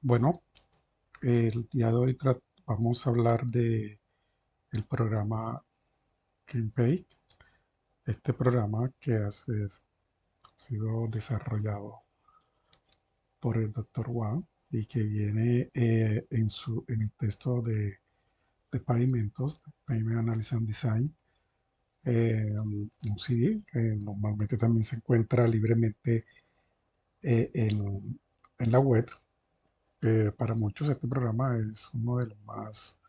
Bueno, el día de hoy vamos a hablar de el programa CleanPay. Este programa que ha sido desarrollado por el Dr. Wang y que viene en el texto de pavimentos, Pavement Analysis and Design, un CD que normalmente también se encuentra libremente en la web. Para muchos este programa es uno de los más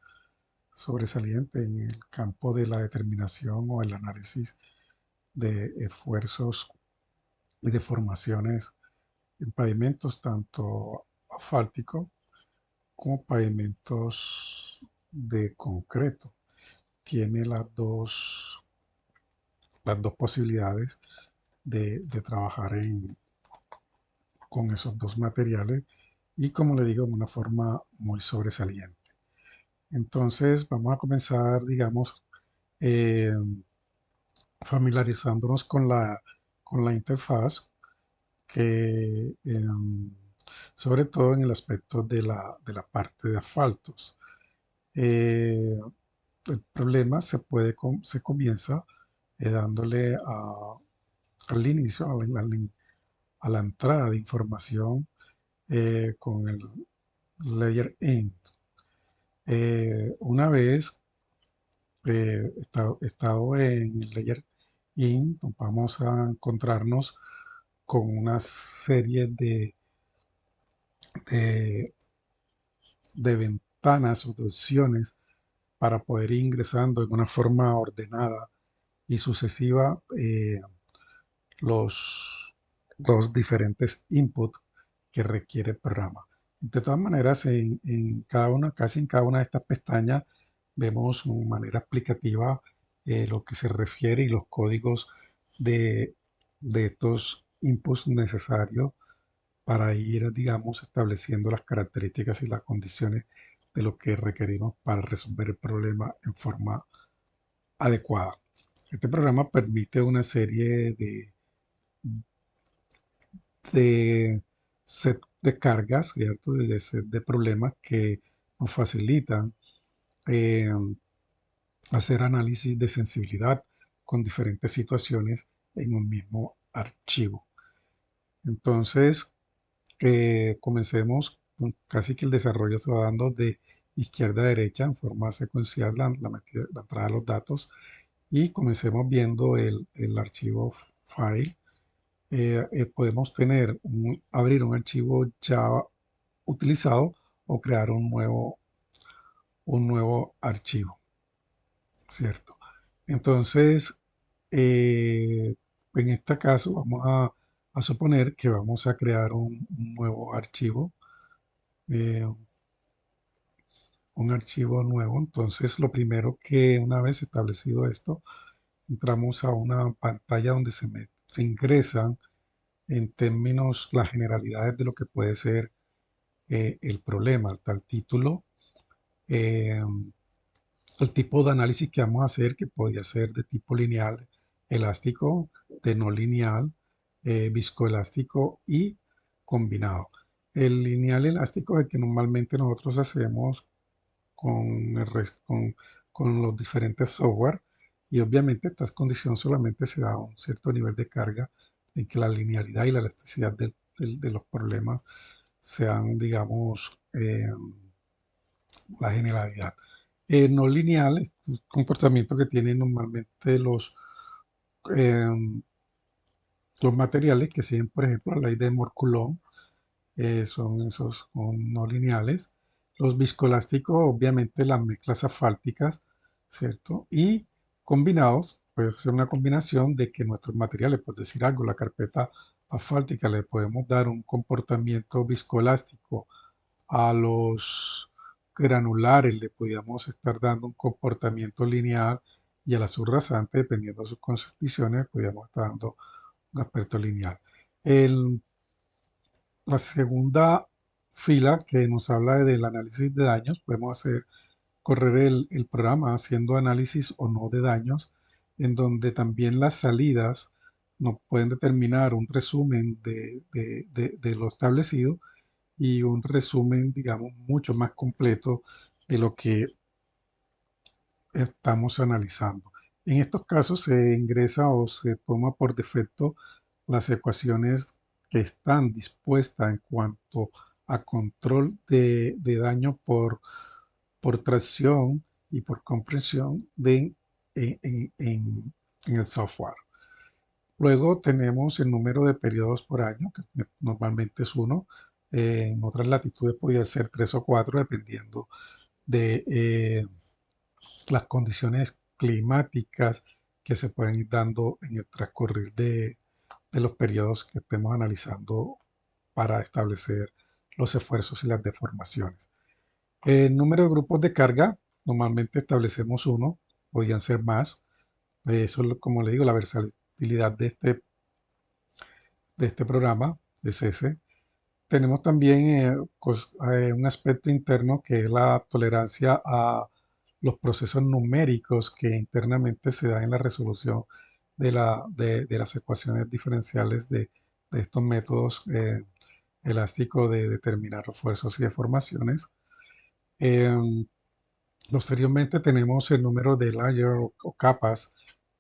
sobresaliente en el campo de la determinación o el análisis de esfuerzos y deformaciones en pavimentos tanto asfálticos como pavimentos de concreto. Tiene las dos posibilidades de trabajar con esos dos materiales y, como le digo, de una forma muy sobresaliente. Entonces, vamos a comenzar, digamos, eh, familiarizándonos con la interfaz, que sobre todo en el aspecto de la parte de asfaltos. Eh, el problema se comienza dándole al inicio, a la entrada de información con el layer in. Una vez estado en el layer in, vamos a encontrarnos con una serie de, de ventanas o de opciones para poder ir ingresando en una forma ordenada y sucesiva los, los diferentes inputs que requiere el programa. De todas maneras, en cada una, casi en cada una de estas pestañas vemos de manera explicativa lo que se refiere y los códigos de, de estos inputs necesarios para ir, digamos, estableciendo las características y las condiciones de lo que requerimos para resolver el problema en forma adecuada. Este programa permite una serie de set de cargas, ¿cierto? De set de problemas que nos facilitan eh, hacer análisis de sensibilidad con diferentes situaciones en un mismo archivo. Entonces, comencemos con casi que el desarrollo se va dando de izquierda a derecha en forma secuencial la entrada de los datos y comencemos viendo el archivo file. Podemos abrir un archivo ya utilizado o crear un nuevo archivo, ¿cierto? Entonces, eh, en este caso a suponer que vamos a crear un nuevo archivo, eh, un archivo nuevo. Entonces, lo primero que una vez establecido esto, entramos a una pantalla donde se ingresan en términos las generalidades de lo que puede ser el problema, tal título, eh, el tipo de análisis que vamos a hacer, que podría ser de tipo lineal, elástico, de no lineal, viscoelástico y combinado. El lineal elástico es el que normalmente nosotros hacemos con los diferentes software, y obviamente esta condición solamente se da a un cierto nivel de carga en que la linealidad y la elasticidad de los problemas sean, digamos, la generalidad. No lineal es un comportamiento que tienen normalmente eh, los materiales que siguen, por ejemplo, la ley de Moore-Coulomb, son esos son no lineales. Los viscoelásticos, obviamente, las mezclas asfálticas, ¿cierto? Y combinados, puede ser una combinación de que nuestros materiales, por decir algo, la carpeta asfáltica, le podemos dar un comportamiento viscoelástico. A los granulares le podíamos estar dando un comportamiento lineal y a la subrasante, dependiendo de sus condiciones, podíamos estar dando un aspecto lineal. El la segunda fila que nos habla del análisis de daños, podemos correr el programa haciendo análisis o no de daños, en donde también las salidas nos pueden determinar un resumen de lo establecido y un resumen, digamos, mucho más completo de lo que estamos analizando. En estos casos se ingresa o se toma por defecto las ecuaciones que están dispuestas en cuanto a control de daño por tracción y por compresión en el software. Luego tenemos el número de periodos por año, que normalmente es uno. En otras latitudes podría ser tres o cuatro, dependiendo de las condiciones climáticas que se pueden ir dando en el transcurrir de los periodos que estemos analizando para establecer los esfuerzos y las deformaciones. El número de grupos de carga, normalmente establecemos uno, podrían ser más. Eso es, como le digo, la versatilidad de este programa es ese. Tenemos también un aspecto interno que es la tolerancia a los procesos numéricos que internamente se dan en la resolución de las ecuaciones diferenciales de estos métodos elásticos de determinar esfuerzos y deformaciones. Em, Posteriormente tenemos el número de layer o capas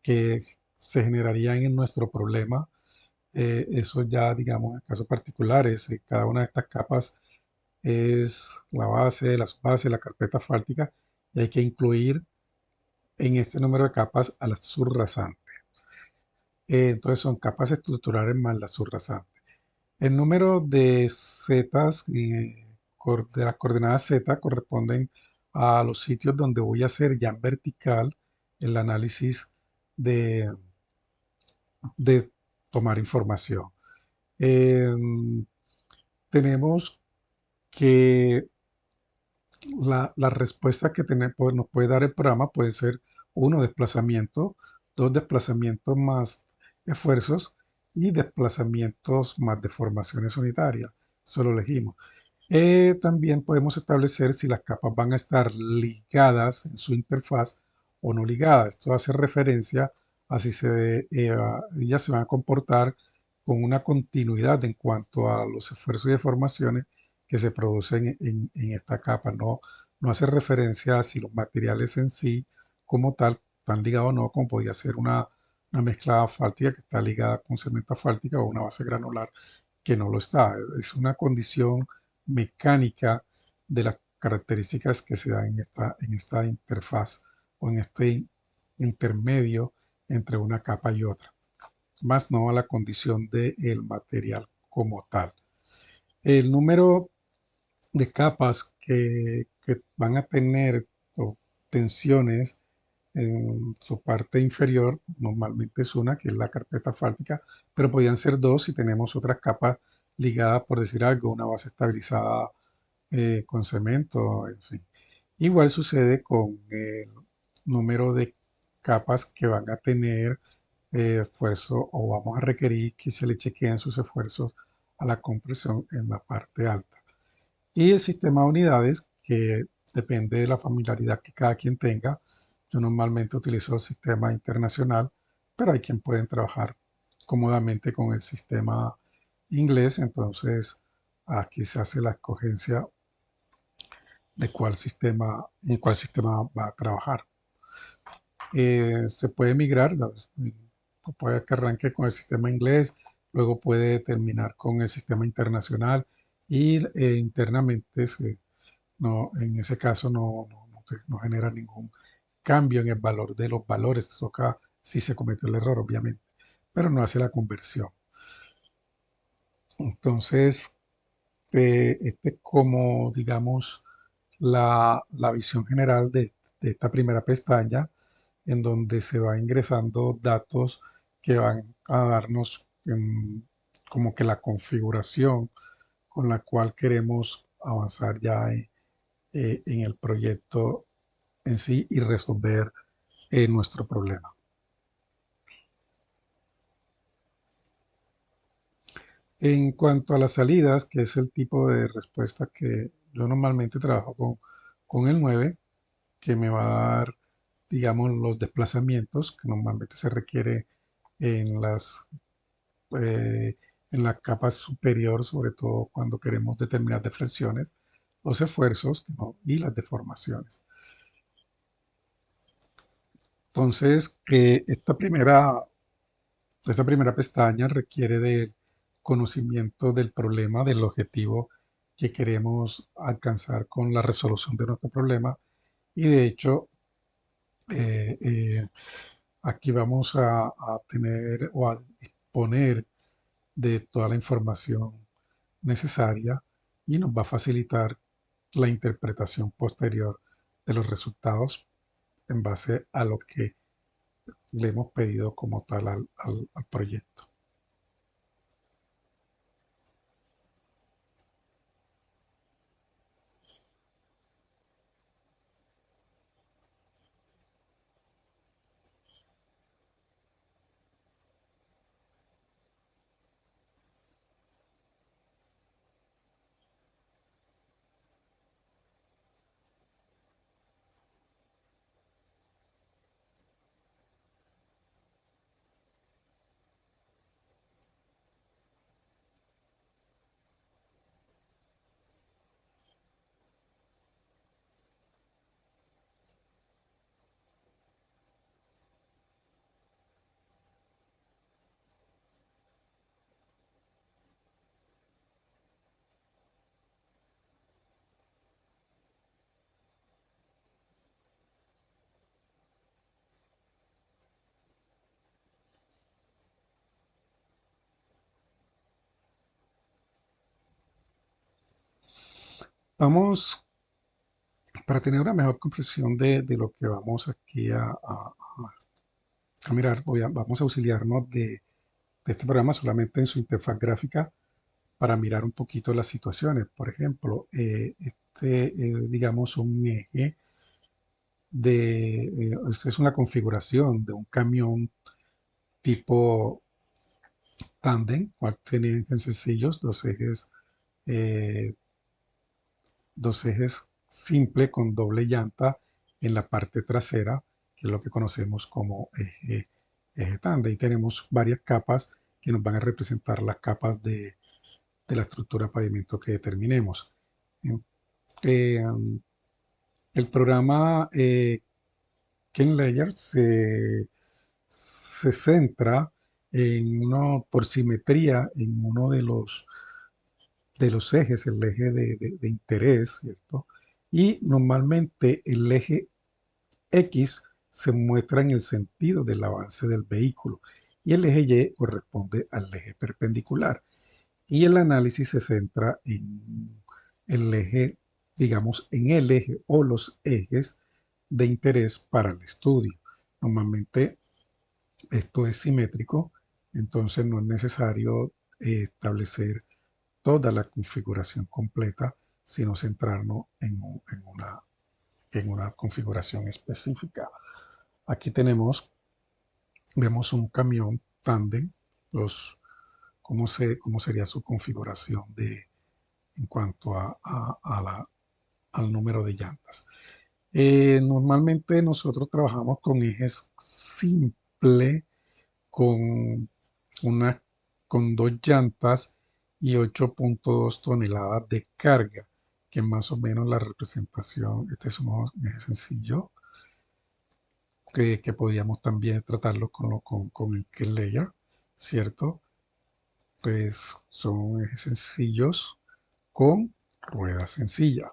que se generarían en nuestro problema. Eso ya, digamos, en casos particulares, cada una de estas capas es la base, la subbase, la carpeta asfáltica, y hay que incluir en este número de capas a la subrasante. Entonces son capas estructurales más la subrasante. El número de zetas, de las coordenadas z, corresponden a los sitios donde voy a hacer ya en vertical el análisis de, de tomar información. Em, Tenemos que la respuesta que pues, nos puede dar el programa puede ser uno, desplazamiento, dos, desplazamientos más esfuerzos y desplazamientos más deformaciones unitarias. Eso lo elegimos. También podemos establecer si las capas van a estar ligadas en su interfaz o no ligadas. Esto hace referencia a si ellas se van a comportar con una continuidad en cuanto a los esfuerzos y deformaciones que se producen en esta capa. No hace referencia a si los materiales en sí, como tal, están ligados o no, como podría ser una mezcla asfáltica que está ligada con cemento asfáltica o una base granular que no lo está. Es una condición mecánica de las características que se dan en esta interfaz o en este intermedio entre una capa y otra, más no a la condición del material como tal. El número de capas que van a tener tensiones en su parte inferior, normalmente es una, que es la carpeta asfáltica, pero podrían ser dos si tenemos otras capas ligadas, por decir algo, una base estabilizada con cemento, en fin. Igual sucede con el número de capas que van a tener esfuerzo o vamos a requerir que se le chequeen sus esfuerzos a la compresión en la parte alta. Y el sistema de unidades, que depende de la familiaridad que cada quien tenga. Yo normalmente utilizo el sistema internacional, pero hay quien pueden trabajar cómodamente con el sistema inglés. Entonces, aquí se hace la escogencia en cuál sistema va a trabajar. Se puede migrar, puede que arranque con el sistema inglés, luego puede terminar con el sistema internacional y internamente no, en ese caso no genera ningún cambio en el valor de los valores. Toca si se cometió el error, obviamente, pero no hace la conversión. Entonces, este es como, digamos, la visión general de esta primera pestaña, en donde se va ingresando datos que van a darnos como que la configuración con la cual queremos avanzar ya en el proyecto en sí y resolver nuestro problema. En cuanto a las salidas, que es el tipo de respuesta que yo normalmente trabajo con el 9, que me va a dar, digamos, los desplazamientos que normalmente se requiere en las en la capa superior, sobre todo cuando queremos determinar deflexiones, los esfuerzos, ¿no?, y las deformaciones. Entonces, esta primera pestaña requiere del conocimiento del problema, del objetivo que queremos alcanzar con la resolución de nuestro problema. Y de hecho, eh, eh, aquí vamos a tener o a disponer de toda la información necesaria y nos va a facilitar la interpretación posterior de los resultados en base a lo que le hemos pedido como tal al proyecto. Vamos, para tener una mejor comprensión de lo que vamos aquí a mirar, vamos a auxiliarnos de este programa solamente en su interfaz gráfica, para mirar un poquito las situaciones. Por ejemplo, digamos, un eje esta es una configuración de un camión tipo tándem, cual tiene ejes sencillos, eh, dos ejes simple con doble llanta en la parte trasera, que es lo que conocemos como eje tándem. Y tenemos varias capas que nos van a representar las capas de la estructura de pavimento que determinemos. Eh, el programa KenLayer se centra por simetría en uno de los ejes, el eje de interés, ¿cierto? Y normalmente el eje X se muestra en el sentido del avance del vehículo y el eje Y corresponde al eje perpendicular. Y el análisis se centra en el eje, digamos, en el eje o los ejes de interés para el estudio. Normalmente esto es simétrico, entonces no es necesario establecer toda la configuración completa, sino centrarnos en una configuración específica. Aquí vemos un camión tándem, cómo sería su configuración en cuanto al número de llantas. Normalmente nosotros trabajamos con ejes simple, con, una, con dos llantas y 8.2 toneladas de carga, que es más o menos la representación. Este es un eje sencillo, que podíamos también tratarlo con el KenLayer, ¿cierto? Pues son ejes sencillos con ruedas sencillas.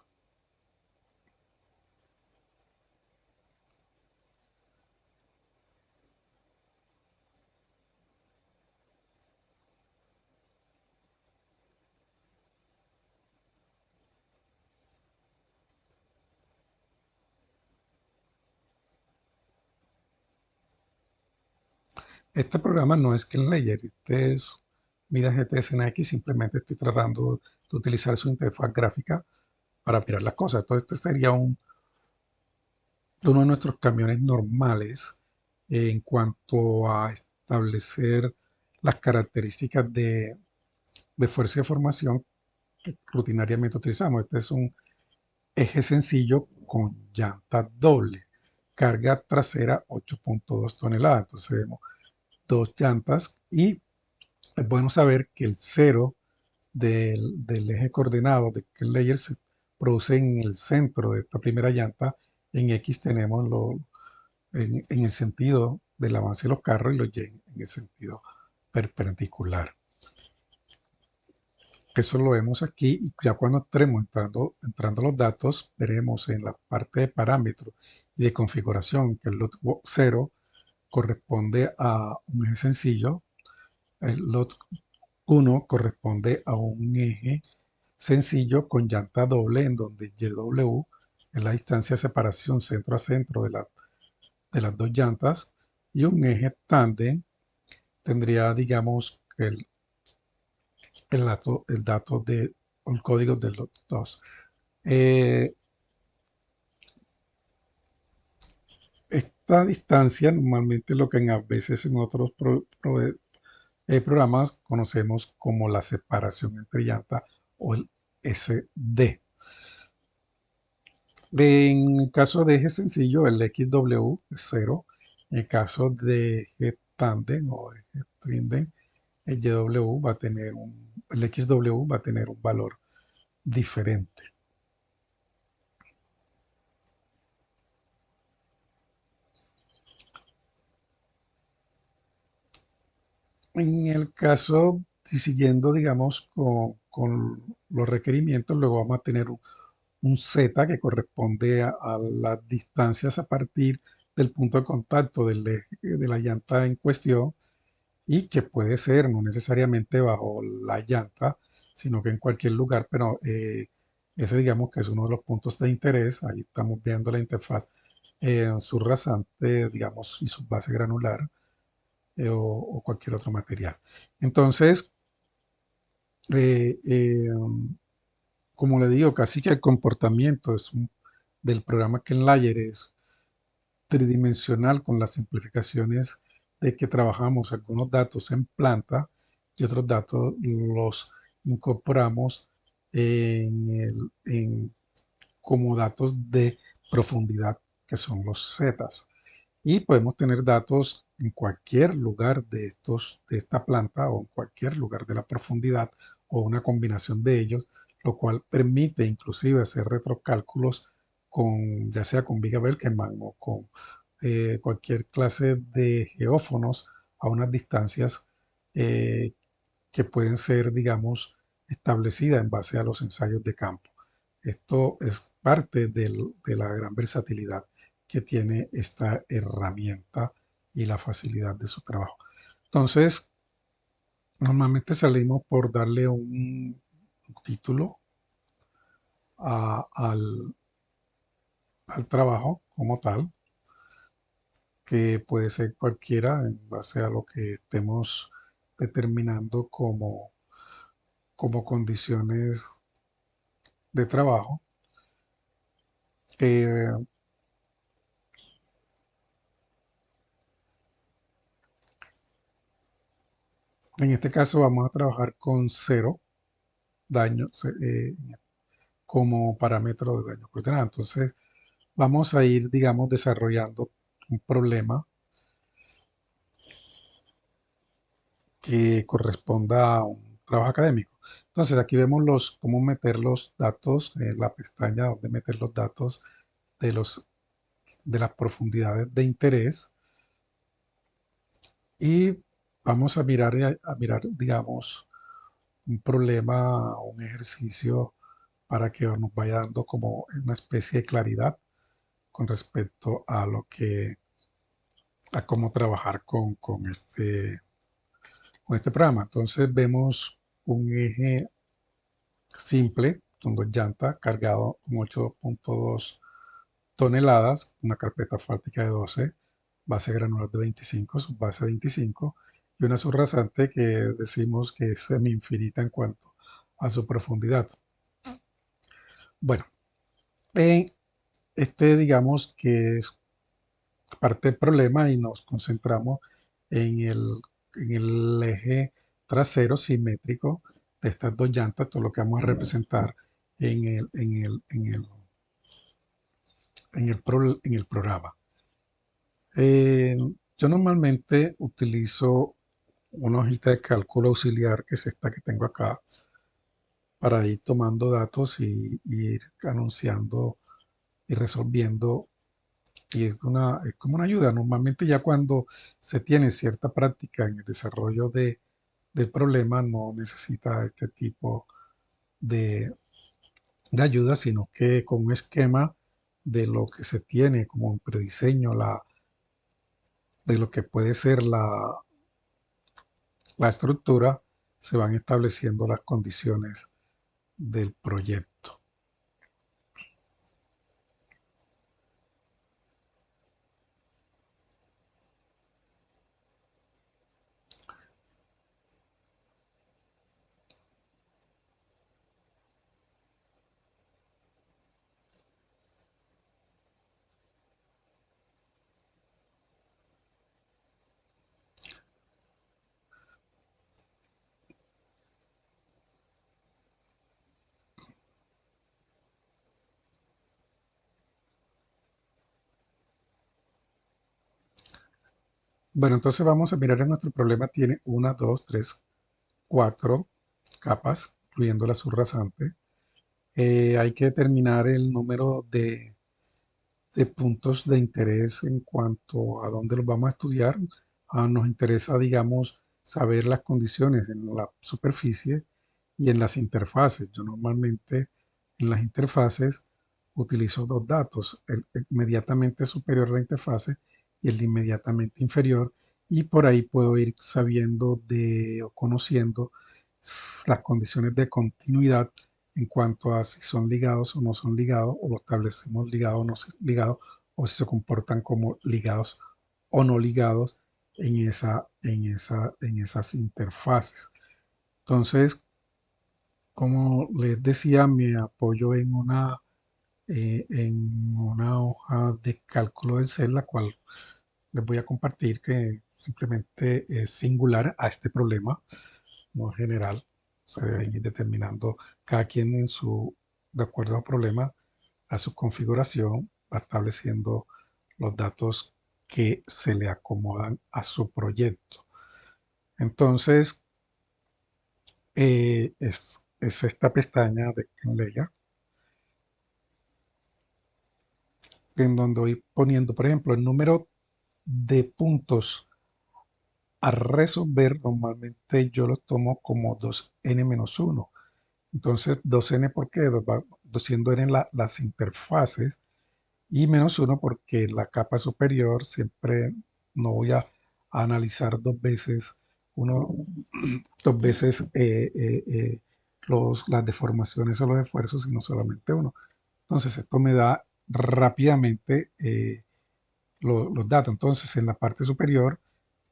Este programa no es KenLayer, este es Mida GTSNX, simplemente estoy tratando de utilizar su interfaz gráfica para mirar las cosas. Entonces este sería uno de nuestros camiones normales en cuanto a establecer las características de fuerza de formación que rutinariamente utilizamos. Este es un eje sencillo con llanta doble, carga trasera 8.2 toneladas. Entonces vemos dos llantas y Es bueno saber que el cero del eje coordenado de que el layer se produce en el centro de esta primera llanta. En X tenemos en el sentido del avance de los carros y los Y en el sentido perpendicular. Eso lo vemos aquí y ya cuando entremos entrando los datos, veremos en la parte de parámetros y de configuración que el lot 0 corresponde a un eje sencillo, el lot 1 corresponde a un eje sencillo con llanta doble en donde YW es la distancia de separación centro a centro de las dos llantas y un eje tándem tendría, digamos, el dato de el código de los dos. Eh, Esta distancia normalmente lo que a veces en otros programas conocemos como la separación entre llanta o el SD. En el caso de eje sencillo, el XW es 0. En el caso de eje tándem o eje tríndem, el YW va a tener el XW va a tener un valor diferente. En el caso, si siguiendo, digamos, con los requerimientos, luego vamos a tener un Z que corresponde a las distancias a partir del punto de contacto de la llanta en cuestión y que puede ser no necesariamente bajo la llanta, sino que en cualquier lugar, pero ese digamos que es uno de los puntos de interés. Ahí estamos viendo la interfaz, su rasante, digamos, y su base granular o cualquier otro material. Entonces, eh, eh, como le digo, casi que el comportamiento del programa Kenlayer es tridimensional con las simplificaciones de que trabajamos algunos datos en planta y otros datos los incorporamos como datos de profundidad, que son los zetas. Y podemos tener datos en cualquier lugar de esta planta o en cualquier lugar de la profundidad o una combinación de ellos, lo cual permite inclusive hacer retrocálculos ya sea con Viga Belkerman o con cualquier clase de geófonos a unas distancias eh, que pueden ser, digamos, establecidas en base a los ensayos de campo. Esto es parte de la gran versatilidad que tiene esta herramienta y la facilidad de su trabajo. Entonces, normalmente salimos por darle un título al, al trabajo como tal, que puede ser cualquiera en base a lo que estemos determinando como condiciones de trabajo. Eh, en este caso vamos a trabajar con cero daños como parámetro de daño coordenado. Entonces vamos a ir, digamos, desarrollando un problema que corresponda a un trabajo académico. Entonces aquí vemos cómo meter los datos en la pestaña donde meter los datos de, de las profundidades de interés y vamos a mirar, digamos, un problema, un ejercicio para que nos vaya dando como una especie de claridad con respecto a a cómo trabajar con este programa. Entonces vemos un eje simple, con dos llantas, cargado con 8.2 toneladas, una carpeta asfáltica de 12, base granular de 25, subbase 25, y una subrasante que decimos que es semi-infinita en cuanto a su profundidad. Bueno, en digamos que es parte del problema y nos concentramos en en el eje trasero simétrico de estas dos llantas, todo lo que vamos a representar en el programa. Eh, yo normalmente utilizo una hojita de cálculo auxiliar, que es esta que tengo acá, para ir tomando datos y ir anunciando y resolviendo. Y es como una ayuda. Normalmente ya cuando se tiene cierta práctica en el desarrollo del problema, no necesita este tipo de, de ayuda, sino que con un esquema de lo que se tiene como un prediseño, de lo que puede ser la estructura, se van estableciendo las condiciones del proyecto. Bueno, entonces vamos a mirar en nuestro problema. Tiene una, dos, tres, cuatro capas, incluyendo la subrasante. Hay que determinar el número de puntos de interés en cuanto a dónde los vamos a estudiar. Nos interesa, digamos, saber las condiciones en la superficie y en las interfaces. Yo normalmente en las interfaces utilizo dos datos, el inmediatamente superior a la interfase y el inmediatamente inferior, y por ahí puedo ir sabiendo o conociendo las condiciones de continuidad en cuanto a si son ligados o no son ligados, o lo establecemos ligados o no ligados, o si se comportan como ligados o no ligados en esas interfaces. Entonces, como les decía, me apoyo en una hoja de cálculo de Excel, la cual les voy a compartir, que simplemente es singular a este problema, no es general. Se deben ir determinando cada quien de acuerdo al problema, a su configuración, va estableciendo los datos que se le acomodan a su proyecto. Entonces, es esta pestaña de Layer, en donde voy poniendo, por ejemplo, el número de puntos a resolver. Normalmente yo lo tomo como 2n-1. Entonces, 2n, ¿por qué? Siendo n las interfaces, y -1 porque la capa superior siempre no voy a analizar dos veces, uno, dos veces las deformaciones o los esfuerzos, sino solamente uno. Entonces, esto me da rápidamente los datos. Entonces, en la parte superior,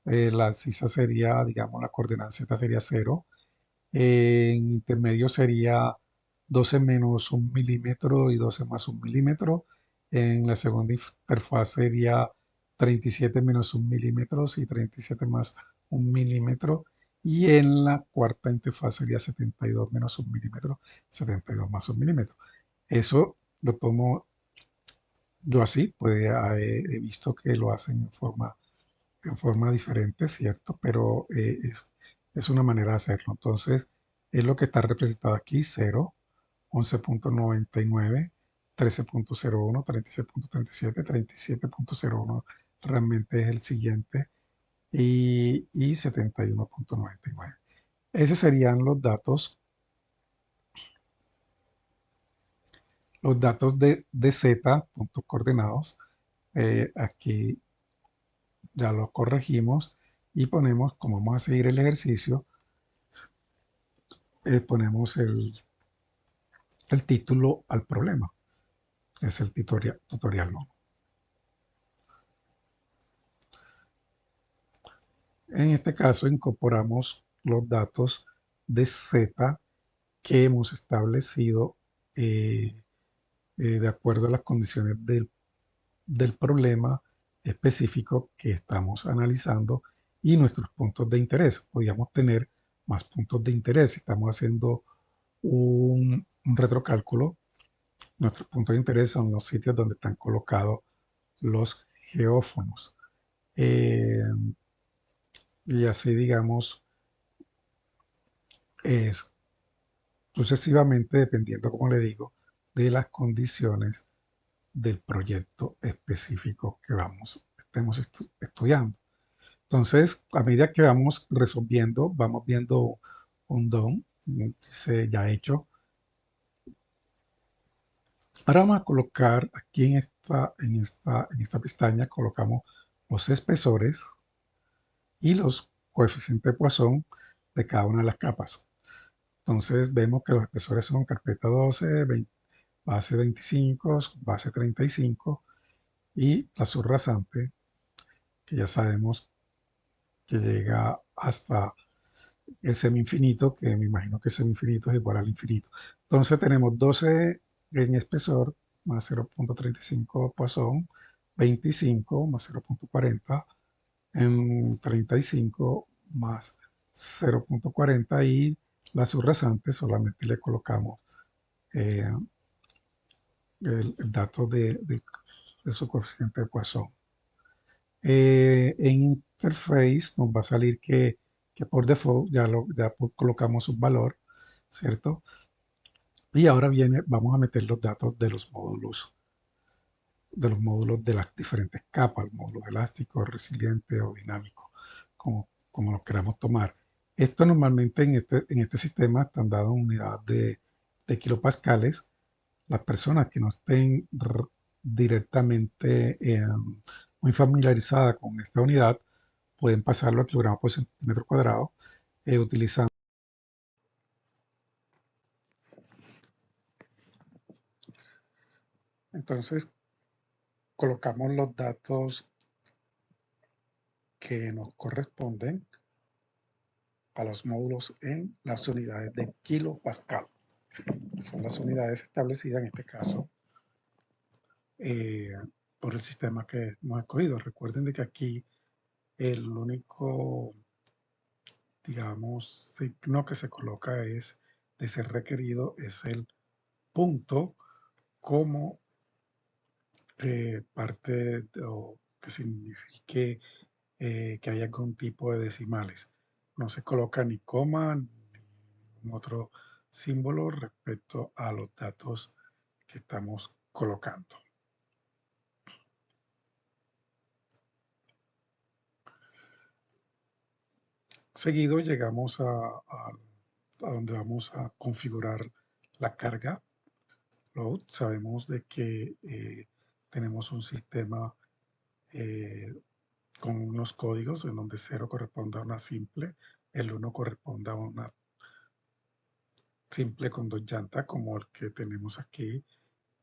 la CISA sería, digamos, la coordenada Z sería 0. En intermedio sería 12 menos 1 milímetro y 12 más 1 milímetro. En la segunda interfaz sería 37 menos 1 milímetro y 37 más 1 milímetro. Y en la cuarta interfaz sería 72 menos 1 milímetro, 72 más 1 milímetro. Eso lo tomo yo así, pues he visto que lo hacen en forma diferente, ¿cierto? Pero es una manera de hacerlo. Entonces, es lo que está representado aquí: 0, 11.99, 13.01, 36.37, 37.01 realmente es el siguiente, y 71.99. Esos serían los datos de Z, puntos coordenados. Aquí ya lo corregimos y ponemos, como vamos a seguir el ejercicio, ponemos el título al problema, que es el tutorial 1. En este caso incorporamos los datos de Z que hemos establecido de acuerdo a las condiciones del problema específico que estamos analizando y nuestros puntos de interés. Podríamos tener más puntos de interés. Si estamos haciendo un retrocálculo, nuestros puntos de interés son los sitios donde están colocados los geófonos. Eh, y así, digamos, es sucesivamente dependiendo, como le digo, de las condiciones del proyecto específico que estemos estudiando. Entonces, a medida que vamos resolviendo, vamos viendo un DOM, dice ya hecho. Ahora vamos a colocar aquí en esta pestaña, colocamos los espesores y los coeficientes de Poisson de cada una de las capas. Entonces vemos que los espesores son carpeta 12, base 25, base 35 y la subrasante, que ya sabemos que llega hasta el semi-infinito, que me imagino que semi-infinito es igual al infinito. Entonces tenemos 12 en espesor más 0.35 Poisson, 25 más 0.40, en 35 más 0.40 y la subrasante solamente le colocamos eh, el dato de su coeficiente de Poisson. En Interface nos va a salir que por default ya colocamos un valor, ¿cierto? Y ahora vamos a meter los datos de los módulos de las diferentes capas, el módulo elástico, resiliente o dinámico, como lo queramos tomar. Esto normalmente en este sistema están dados en unidad de kilopascales. Las personas que no estén directamente muy familiarizadas con esta unidad pueden pasarlo a kilogramos por centímetro cuadrado utilizando. Entonces, colocamos los datos que nos corresponden a los módulos en las unidades de kilopascal. Son las unidades establecidas en este caso eh, por el sistema que hemos escogido. Recuerden de que aquí el único, digamos, signo que se coloca es de ser requerido es el punto como parte o que signifique que hay algún tipo de decimales. No se coloca ni coma ni ningún otro símbolo respecto a los datos que estamos colocando. Seguido llegamos a donde vamos a configurar la carga load. Sabemos de que tenemos un sistema eh, con unos códigos en donde 0 corresponde a una simple, el 1 corresponde a una simple con 2 llantas como el que tenemos aquí,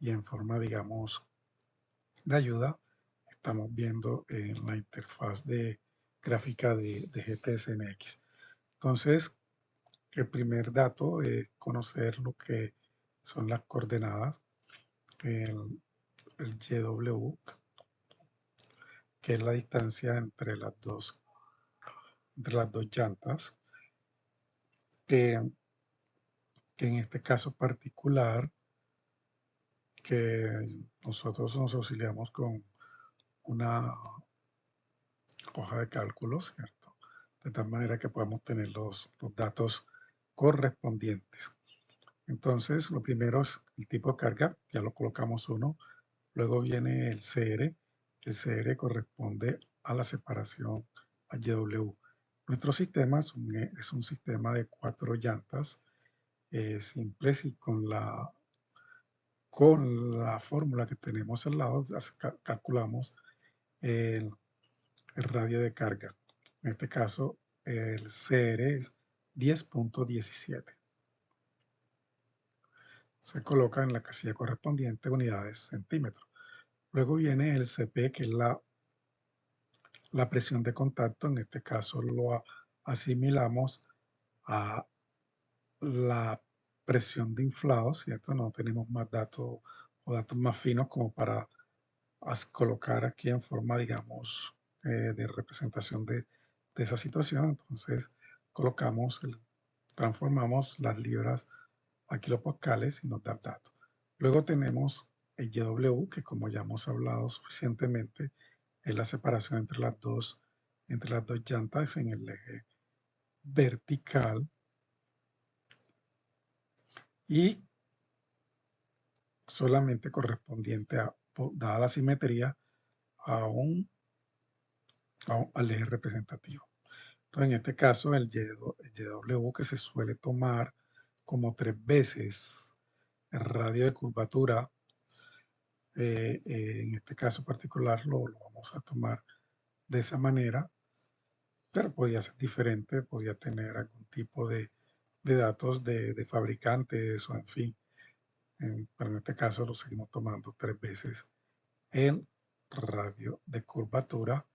y en forma, digamos, de ayuda estamos viendo en la interfaz de gráfica de GTSNX. Entonces, el primer dato es conocer lo que son las coordenadas, el YW, que es la distancia entre las dos llantas, que, que en este caso particular, que nosotros nos auxiliamos con una hoja de cálculo, ¿cierto? De tal manera que podamos tener los datos correspondientes. Entonces, lo primero es el tipo de carga, ya lo colocamos uno. Luego viene el CR. El CR corresponde a la separación a YW. Nuestro sistema es un sistema de 4 llantas simples, y con la fórmula que tenemos al lado calculamos el radio de carga. En este caso, el CR es 10.17. Se coloca en la casilla correspondiente unidades centímetros. Luego viene el CP, que es la presión de contacto. En este caso lo asimilamos a la presión de inflado, ¿cierto? No tenemos más datos o datos más finos como para colocar aquí en forma, digamos, de representación de esa situación. Entonces transformamos las libras a kilopascales y nos da el dato. Luego tenemos el YW, que como ya hemos hablado suficientemente, es la separación entre las dos entre las dos llantas en el eje vertical y solamente correspondiente a, dada la simetría, a al eje representativo. Entonces, en este caso, el YW, que se suele tomar como 3 veces el radio de curvatura, en este caso particular lo vamos a tomar de esa manera, pero podía ser diferente, podía tener algún tipo de datos de fabricantes o en fin. Pero en este caso lo seguimos tomando 3 veces el radio de curvatura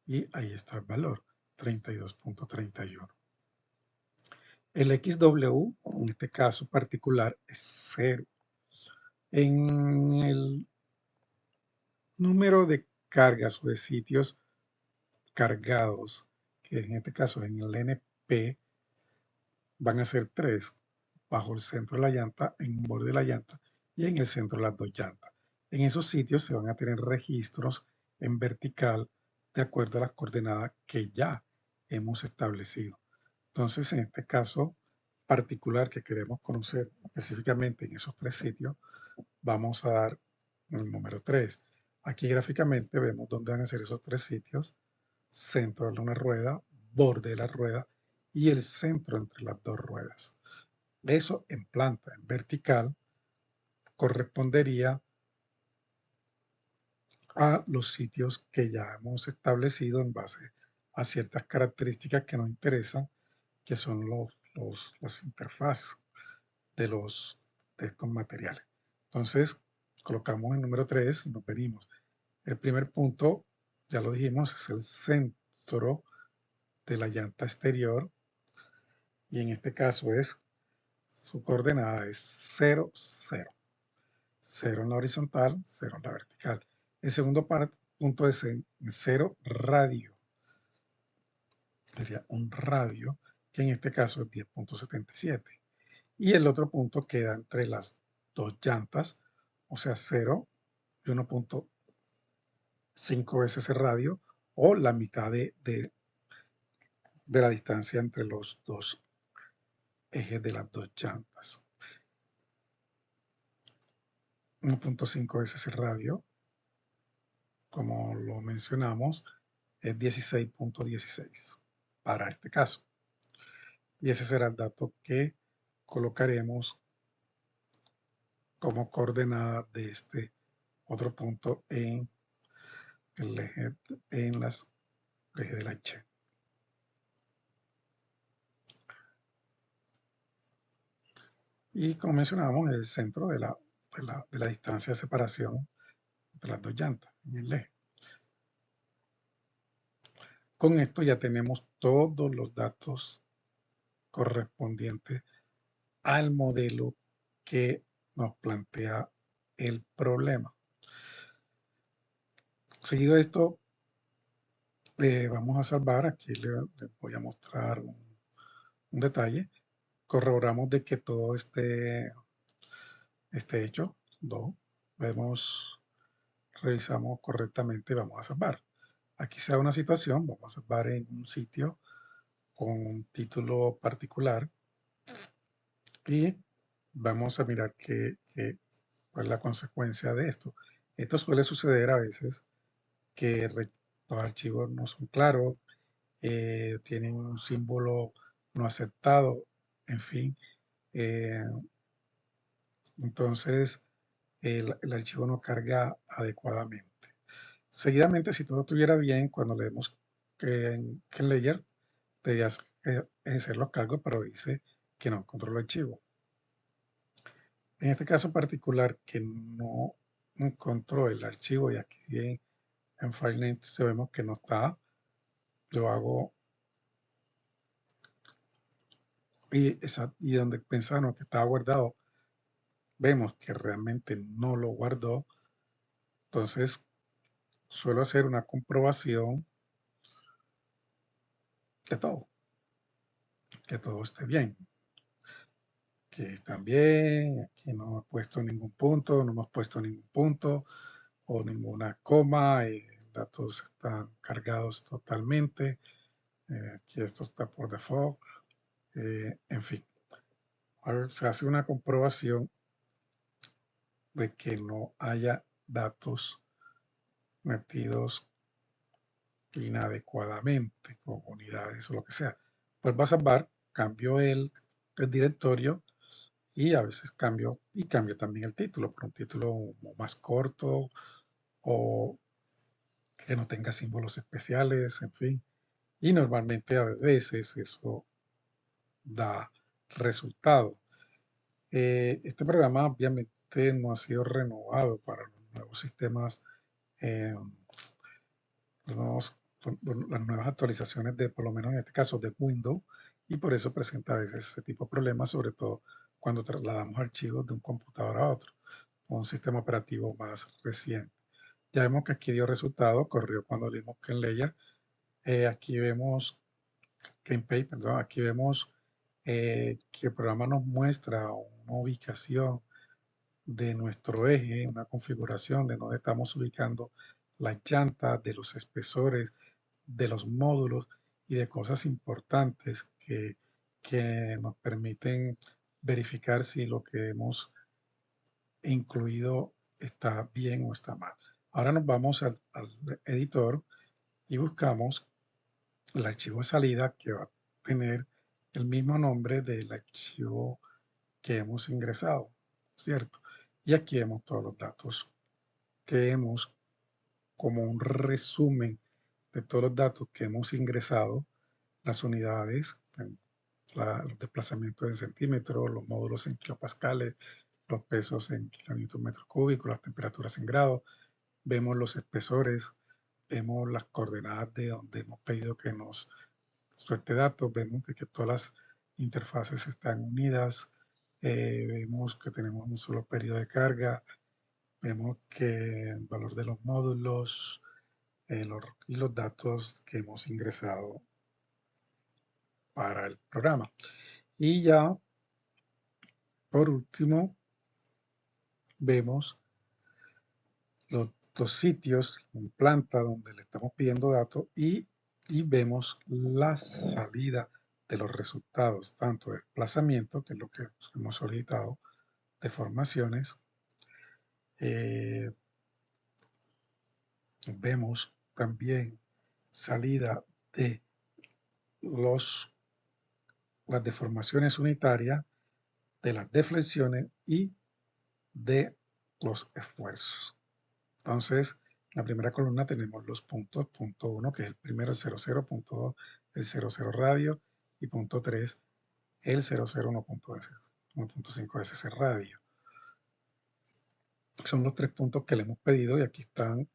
y ahí está el valor, 32.31. El XW, en este caso particular, es 0. En el número de cargas o de sitios cargados, que en este caso en el NP van a ser 3, bajo el centro de la llanta, en un borde de la llanta y en el centro de las dos llantas. En esos sitios se van a tener registros en vertical de acuerdo a las coordenadas que ya hemos establecido. Entonces, en este caso particular que queremos conocer específicamente en esos 3 sitios, vamos a dar el número 3. Aquí gráficamente vemos dónde van a ser esos 3 sitios: centro de una rueda, borde de la rueda y el centro entre las dos ruedas. Eso en planta, en vertical, correspondería a los sitios que ya hemos establecido en base a ciertas características que nos interesan, que son las interfaces de estos materiales. Entonces, colocamos el número 3 y nos venimos. El primer punto, ya lo dijimos, es el centro de la llanta exterior y en este caso su coordenada es 0, 0. 0 en la horizontal, 0 en la vertical. El segundo punto es en 0 radio. Sería un radio, que en este caso es 10.77. Y el otro punto queda entre las dos llantas, o sea, 0 y 1.5 veces el radio, o la mitad de la distancia entre los dos ejes de las dos llantas. 1.5 veces el radio, como lo mencionamos, es 16.16 para este caso. Y ese será el dato que colocaremos como coordenada de este otro punto en el eje, en el eje de la H. Y como mencionábamos, es el centro de la distancia de separación de las dos llantas en el eje. Con esto ya tenemos todos los datos correspondientes al modelo que nos plantea el problema. Seguido de esto, vamos a salvar. Aquí les voy a mostrar un detalle. Corroboramos de que todo esté hecho. Revisamos correctamente y vamos a salvar. Aquí se da una situación, vamos a salvar en un sitio con un título particular y vamos a mirar cuál es la consecuencia de esto. Esto suele suceder a veces que los archivos no son claros, tienen un símbolo no aceptado, en fin. Entonces, el archivo no carga adecuadamente. Seguidamente, si todo estuviera bien, cuando leemos que Layer, deberías ejercer los cargos, pero dice que no encontró el archivo. En este caso particular, que no encontró el archivo y aquí en FileName vemos que no está, yo hago y donde pensaron que estaba guardado, vemos que realmente no lo guardó. Entonces, suelo hacer una comprobación de todo, que todo esté bien. Que están bien, aquí no he puesto ningún punto, no hemos puesto ningún punto o ninguna coma, los datos están cargados totalmente. Aquí esto está por default. En fin, ahora se hace una comprobación de que no haya datos metidos inadecuadamente con unidades o lo que sea. Pues va a salvar, cambio el directorio y a veces cambio también el título por un título más corto o que no tenga símbolos especiales, en fin. Y normalmente a veces eso da resultado. Este programa obviamente no ha sido renovado para los nuevos sistemas, eh, los nuevos- las nuevas actualizaciones de, por lo menos en este caso, de Windows, y por eso presenta a veces ese tipo de problemas, sobre todo cuando trasladamos archivos de un computador a otro, o un sistema operativo más reciente. Ya vemos que aquí dio resultado, corrió cuando leímos Layer. Aquí vemos Pay, perdón, aquí vemos que el programa nos muestra una ubicación de nuestro eje, una configuración de donde estamos ubicando las llantas, de los espesores, de los módulos y de cosas importantes que nos permiten verificar si lo que hemos incluido está bien o está mal. Ahora nos vamos al editor y buscamos el archivo de salida que va a tener el mismo nombre del archivo que hemos ingresado, ¿cierto? Y aquí vemos todos los datos que hemos, como un resumen de todos los datos que hemos ingresado, las unidades, los desplazamientos en centímetros, los módulos en kilopascales, los pesos en kilonewton metro cúbico, las temperaturas en grados, vemos los espesores, vemos las coordenadas de donde hemos pedido que nos suelte datos, vemos que todas las interfaces están unidas, vemos que tenemos un solo periodo de carga, vemos que el valor de los módulos y los datos que hemos ingresado para el programa. Y ya, por último, vemos los sitios en planta donde le estamos pidiendo datos y vemos la salida de los resultados, tanto de desplazamiento, que es lo que hemos solicitado, deformaciones. Vemos también salida de las deformaciones unitarias, de las deflexiones y de los esfuerzos. Entonces, en la primera columna tenemos los puntos, punto 1, que es el primero, el 00, punto 2, el 00 radio, y punto 3, el 00 1.5 SC radio. Son los tres puntos que le hemos pedido y aquí están,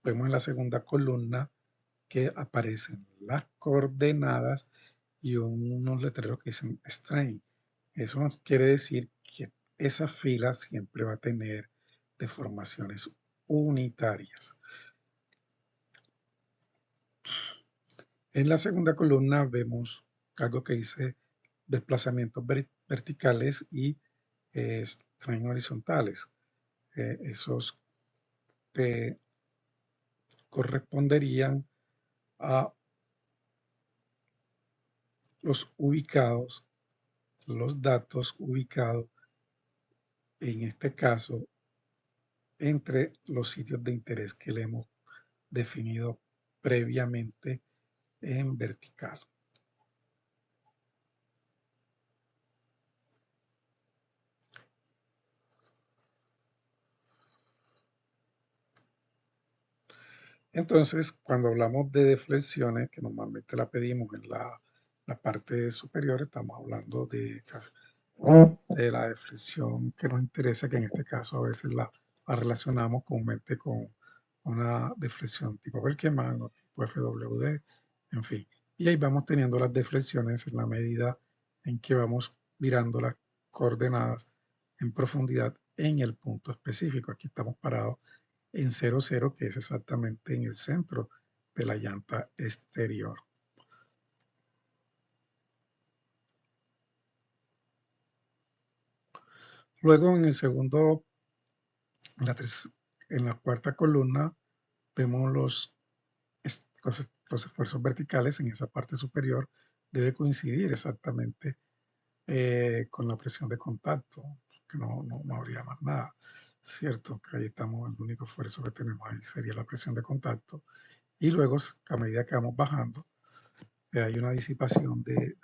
vemos en la segunda columna que aparecen las coordenadas y unos letreros que dicen strain. Eso nos quiere decir que esa fila siempre va a tener deformaciones unitarias. En la segunda columna vemos algo que dice desplazamientos verticales y strain horizontales. Esos corresponderían a los datos ubicados, en este caso, entre los sitios de interés que le hemos definido previamente en vertical. Entonces, cuando hablamos de deflexiones, que normalmente la pedimos en la parte superior, estamos hablando de la deflexión que nos interesa, que en este caso a veces la relacionamos comúnmente con una deflexión tipo Berkman o tipo FWD, en fin. Y ahí vamos teniendo las deflexiones en la medida en que vamos mirando las coordenadas en profundidad en el punto específico. Aquí estamos parados en 00, que es exactamente en el centro de la llanta exterior. Luego en el segundo, en la cuarta columna, vemos los esfuerzos verticales en esa parte superior, debe coincidir exactamente con la presión de contacto, que no habría más nada, ¿cierto? Que ahí estamos, el único esfuerzo que tenemos ahí sería la presión de contacto. Y luego, a medida que vamos bajando, hay una disipación de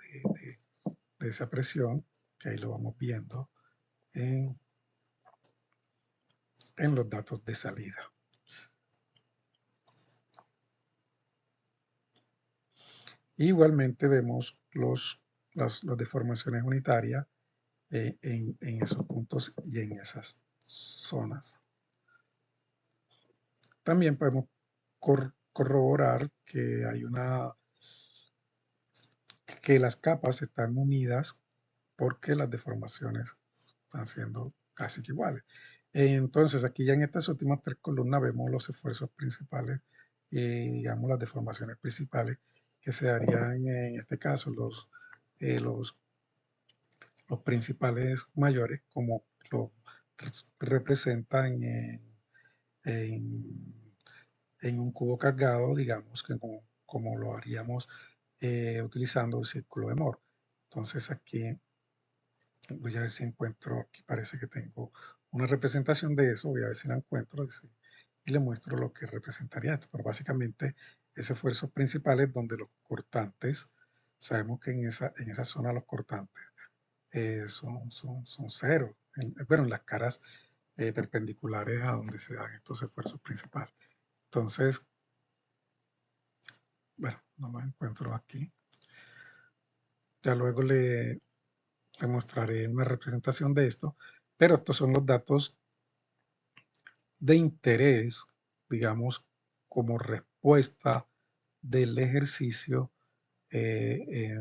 esa presión, que ahí lo vamos viendo en, en los datos de salida. Igualmente vemos las deformaciones unitarias en esos puntos y en esas zonas. También podemos corroborar que que las capas están unidas porque las deformaciones están siendo casi que iguales. Entonces, aquí ya en estas últimas tres columnas vemos los esfuerzos principales y, digamos, las deformaciones principales que se darían en este caso, los principales mayores, como lo representan en, en un cubo cargado, digamos, que como lo haríamos utilizando el círculo de Moore. Entonces, aquí voy a ver si encuentro, aquí parece que tengo una representación de eso, voy a ver si la encuentro y le muestro lo que representaría esto. Pero básicamente ese esfuerzo principal es donde los cortantes, sabemos que en esa zona los cortantes son cero, bueno, en las caras perpendiculares a donde se dan estos esfuerzos principales. Entonces, bueno, no los encuentro aquí. Ya luego le mostraré una representación de esto, pero estos son los datos de interés, digamos, como respuesta del ejercicio eh, eh,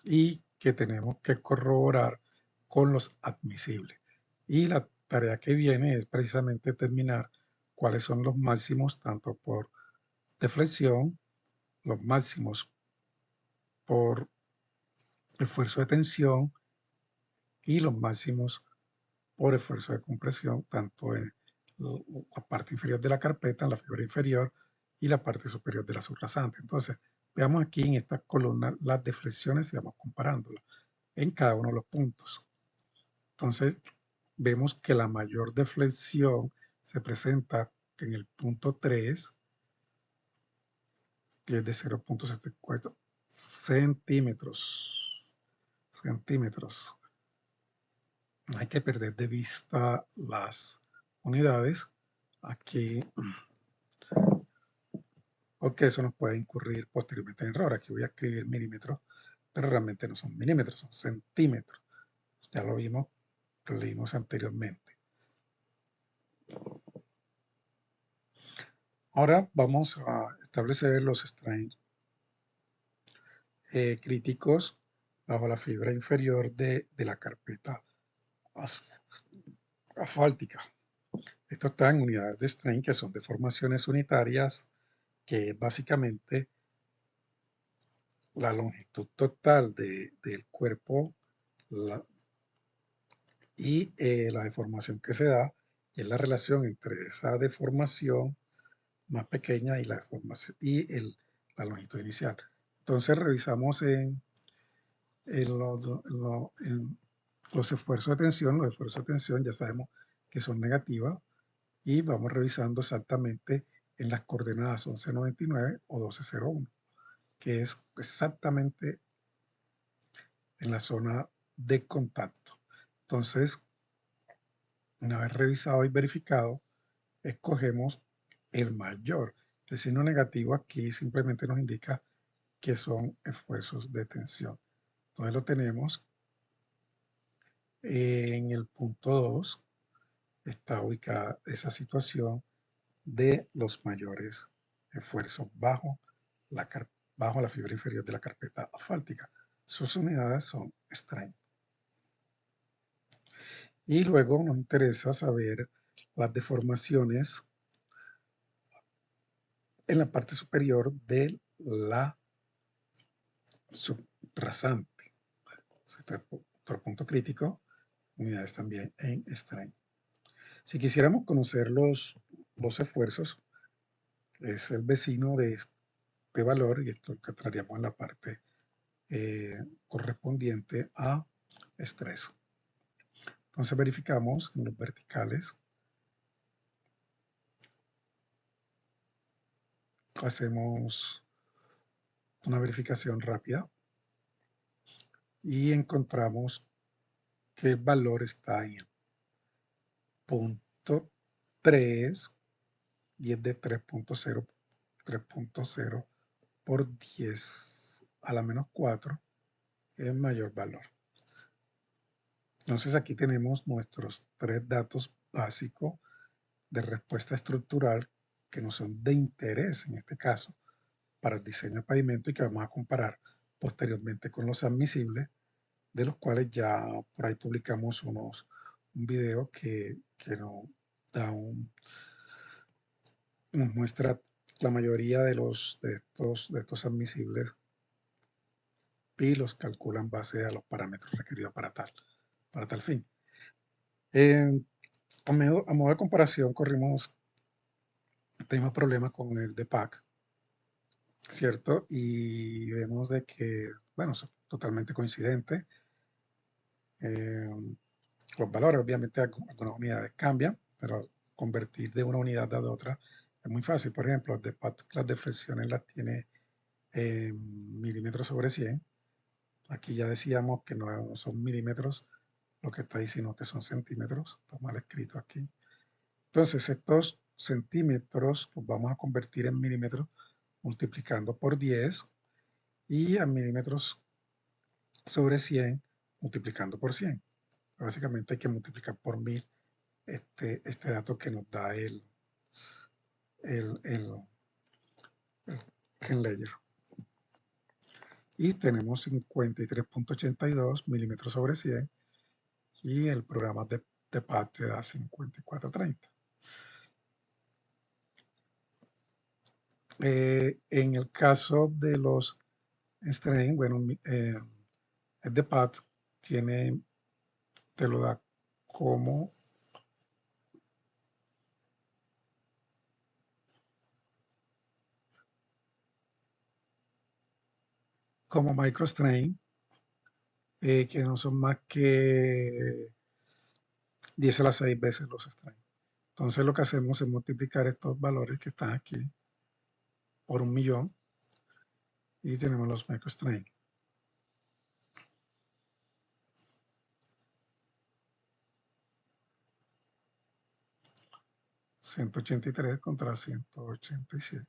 y que tenemos que corroborar con los admisibles. Y la tarea que viene es precisamente determinar cuáles son los máximos, tanto por deflexión, los máximos por esfuerzo de tensión y los máximos por esfuerzo de compresión, tanto en la parte inferior de la carpeta, en la fibra inferior, y la parte superior de la subrasante. Entonces, veamos aquí en esta columna las deflexiones y vamos comparándolas en cada uno de los puntos. Entonces, vemos que la mayor deflexión se presenta en el punto 3, que es de 0.74 centímetros. No hay que perder de vista las unidades aquí, porque eso nos puede incurrir posteriormente en error. Aquí voy a escribir milímetros, pero realmente no son milímetros, son centímetros. Ya lo vimos, lo leímos anteriormente. Ahora vamos a establecer los strains críticos bajo la fibra inferior de la carpeta asfáltica. Esto está en unidades de strain, que son deformaciones unitarias, que es básicamente la longitud total del cuerpo y la deformación que se da, y es la relación entre esa deformación más pequeña y la deformación y la longitud inicial. Entonces revisamos en los esfuerzos de tensión. Los esfuerzos de tensión ya sabemos que son negativos y vamos revisando exactamente en las coordenadas 1199 o 1201, que es exactamente en la zona de contacto. Entonces, una vez revisado y verificado, escogemos el mayor. El signo negativo aquí simplemente nos indica que son esfuerzos de tensión. Entonces lo tenemos en el punto 2, está ubicada esa situación de los mayores esfuerzos bajo la fibra inferior de la carpeta asfáltica. Sus unidades son strain. Y luego nos interesa saber las deformaciones en la parte superior de la subrasante. Este otro punto crítico, unidades también en strain. Si quisiéramos conocer los esfuerzos, es el vecino de este valor y esto lo encontraríamos en la parte correspondiente a estrés. Entonces verificamos en los verticales, hacemos una verificación rápida y encontramos que el valor está en el punto 3 y es de 3.0 por 10 a la menos 4 es mayor valor. Entonces aquí tenemos nuestros tres datos básicos de respuesta estructural que nos son de interés en este caso para el diseño de pavimento y que vamos a comparar posteriormente con los admisibles, de los cuales ya por ahí publicamos un video que nos muestra la mayoría de estos admisibles y los calculan en base a los parámetros requeridos para tal fin. A modo de comparación, corrimos este mismo problema con el de PAC, ¿cierto? Y vemos de que, bueno, son totalmente coincidentes. Eh, los valores, obviamente, algunas unidades cambian, pero convertir de una unidad a otra es muy fácil. Por ejemplo, el de PAC, las deflexiones las tiene milímetros sobre 100. Aquí ya decíamos que no son milímetros lo que está ahí, sino que son centímetros. Está mal escrito aquí. Entonces, estos centímetros los vamos a convertir en milímetros multiplicando por 10 y a milímetros sobre 100 multiplicando por 100. Básicamente hay que multiplicar por 1000 este dato que nos da el, el, el Layer. Y tenemos 53.82 milímetros sobre 100 y el programa de PAD te da 5430. En el caso de los strain, bueno, el de PAD te lo da como microstrain, que no son más que 10 a la 6 veces los strain. Entonces lo que hacemos es multiplicar estos valores que están aquí por 1.000.000 y tenemos los microstrain. 183 contra 187.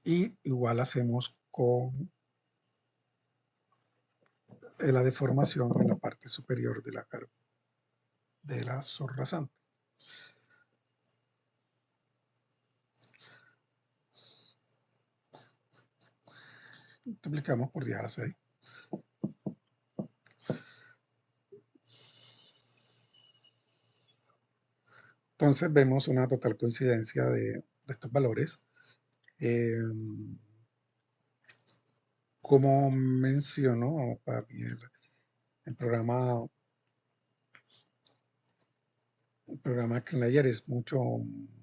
Y igual hacemos con la deformación en la parte superior de la zorra santa. Multiplicamos por 10 a la 6. Entonces vemos una total coincidencia de estos valores. Como menciono, para mí el programa CleanLayer es mucho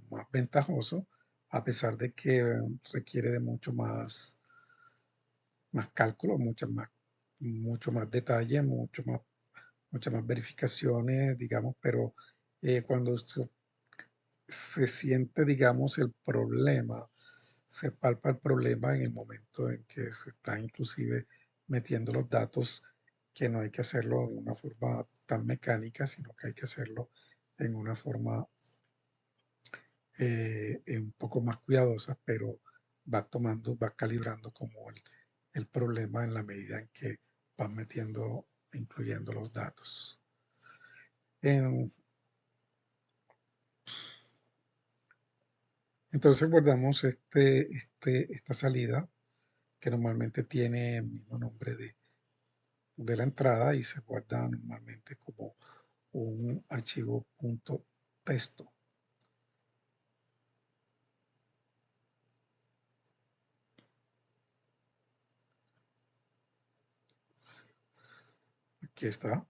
más ventajoso, a pesar de que requiere de mucho más cálculo, mucho más detalle, muchas más verificaciones, digamos, pero cuando se siente, digamos, el problema, se palpa el problema en el momento en que se está inclusive metiendo los datos, que no hay que hacerlo de una forma tan mecánica, sino que hay que hacerlo en una forma un poco más cuidadosa, pero va calibrando como el problema en la medida en que van metiendo, incluyendo los datos. Entonces guardamos esta salida que normalmente tiene el mismo nombre de la entrada y se guarda normalmente como un archivo .texto. Aquí está.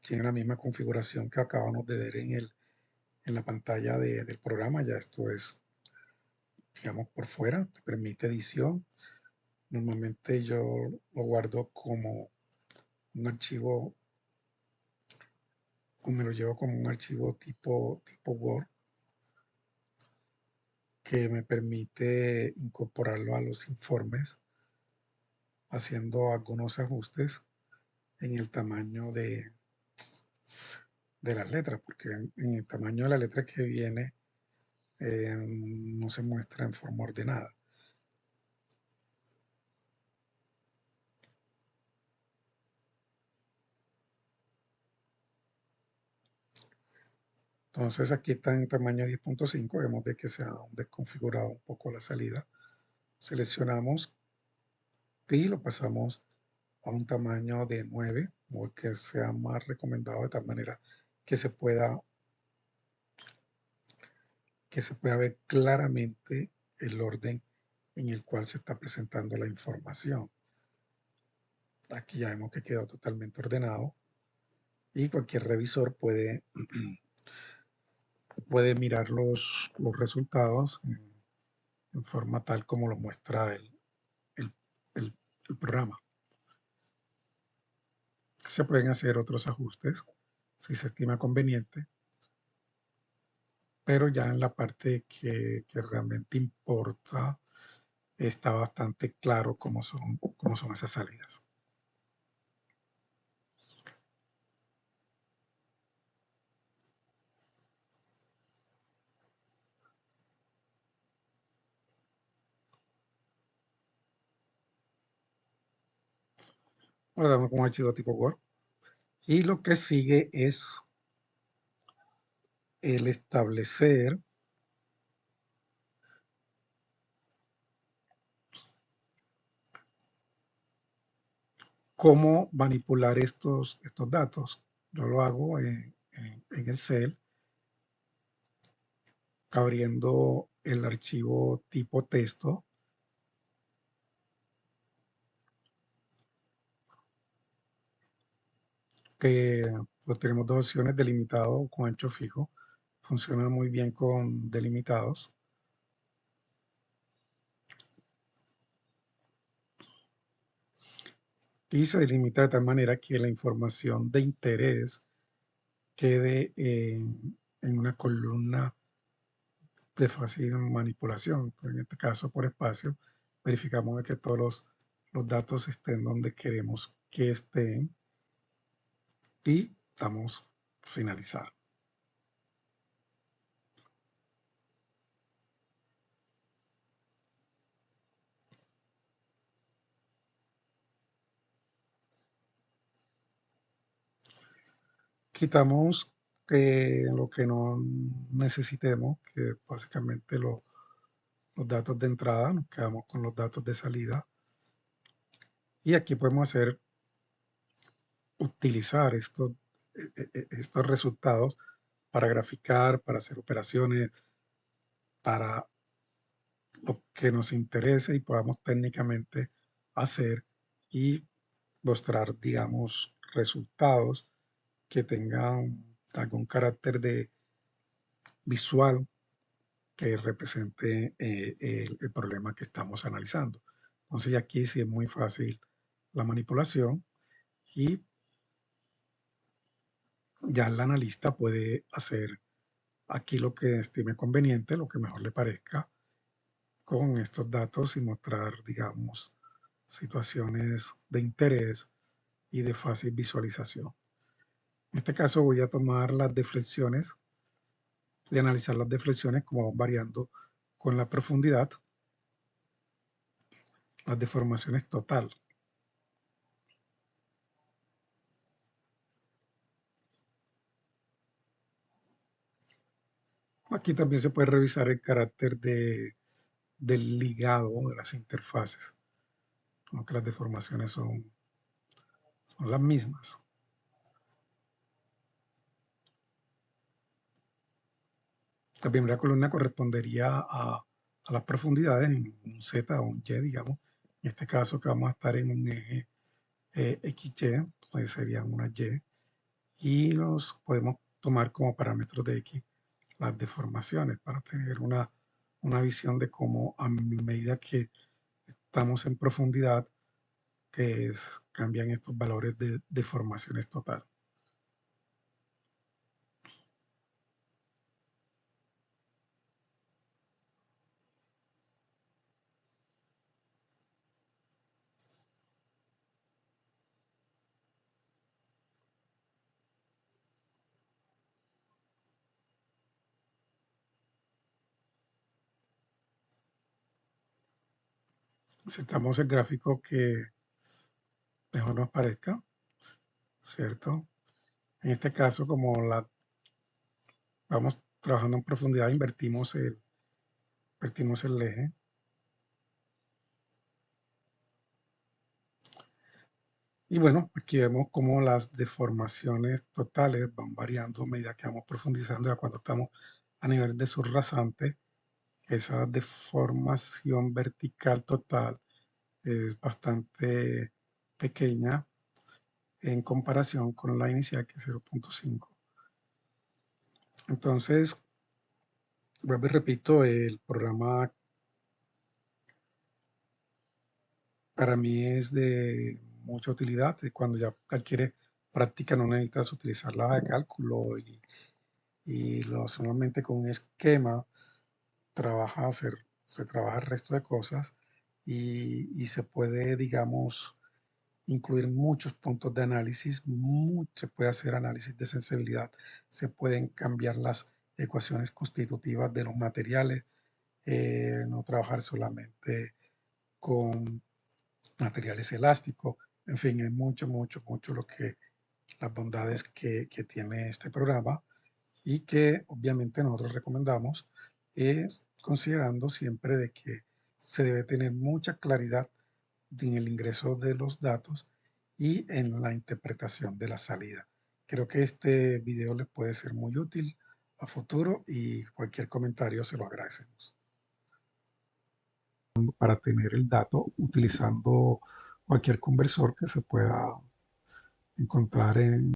Tiene la misma configuración que acabamos de ver en la pantalla del programa. Ya esto es, digamos, por fuera, te permite edición. Normalmente yo lo guardo como un archivo, o me lo llevo como un archivo tipo Word, que me permite incorporarlo a los informes, haciendo algunos ajustes en el tamaño de las letras, porque en el tamaño de la letra que viene no se muestra en forma ordenada. Entonces aquí está en tamaño 10.5, vemos de que se ha desconfigurado un poco la salida. Seleccionamos y lo pasamos a un tamaño de 9, o que sea más recomendado, de tal manera que que se pueda ver claramente el orden en el cual se está presentando la información. Aquí ya vemos que quedó totalmente ordenado y cualquier revisor puede mirar los resultados en forma tal como lo muestra el- el- el programa. Se pueden hacer otros ajustes si se estima conveniente, pero ya en la parte que realmente importa está bastante claro cómo son esas salidas. Guardamos como archivo tipo Word y lo que sigue es el establecer cómo manipular estos datos. Yo lo hago en Excel, abriendo el archivo tipo texto, que pues, tenemos dos opciones: delimitado con ancho fijo. Funciona muy bien con delimitados. Y se delimita de tal manera que la información de interés quede en una columna de fácil manipulación. En este caso, por espacio, verificamos de que todos los datos estén donde queremos que estén y damos finalizar. Quitamos lo que no necesitemos, que básicamente los datos de entrada, nos quedamos con los datos de salida. Y aquí podemos utilizar estos resultados para graficar, para hacer operaciones, para lo que nos interese y podamos técnicamente hacer y mostrar, digamos, resultados que tengan algún carácter de visual que represente el problema que estamos analizando. Entonces aquí sí es muy fácil la manipulación y ya el analista puede hacer aquí lo que estime conveniente, lo que mejor le parezca con estos datos y mostrar, digamos, situaciones de interés y de fácil visualización. En este caso voy a tomar las deflexiones y analizar las deflexiones como van variando con la profundidad, las deformaciones total. Aquí también se puede revisar el carácter del ligado de las interfaces, aunque las deformaciones son las mismas. La primera columna correspondería a las profundidades en un Z o un Y, digamos. En este caso que vamos a estar en un eje XY, pues serían una Y, y los podemos tomar como parámetros de X las deformaciones para tener una visión de cómo a medida que estamos en profundidad, cambian estos valores de deformaciones total. Aceptamos el gráfico que mejor nos parezca, ¿cierto? En este caso, como vamos trabajando en profundidad, invertimos el eje. Y bueno, aquí vemos cómo las deformaciones totales van variando a medida que vamos profundizando. Ya cuando estamos a nivel de subrasante, esa deformación vertical total es bastante pequeña en comparación con la inicial, que es 0.5. Entonces, vuelvo y repito, el programa para mí es de mucha utilidad. Cuando ya adquiere práctica, no necesitas utilizar la de cálculo solamente con un esquema se trabaja el resto de cosas y se puede, digamos, incluir muchos puntos de análisis, se puede hacer análisis de sensibilidad, se pueden cambiar las ecuaciones constitutivas de los materiales, no trabajar solamente con materiales elásticos, en fin, es mucho, mucho, mucho las bondades que tiene este programa y que obviamente nosotros recomendamos, es considerando siempre de que se debe tener mucha claridad en el ingreso de los datos y en la interpretación de la salida. Creo que este video les puede ser muy útil a futuro y cualquier comentario se lo agradecemos. Para tener el dato utilizando cualquier conversor que se pueda encontrar en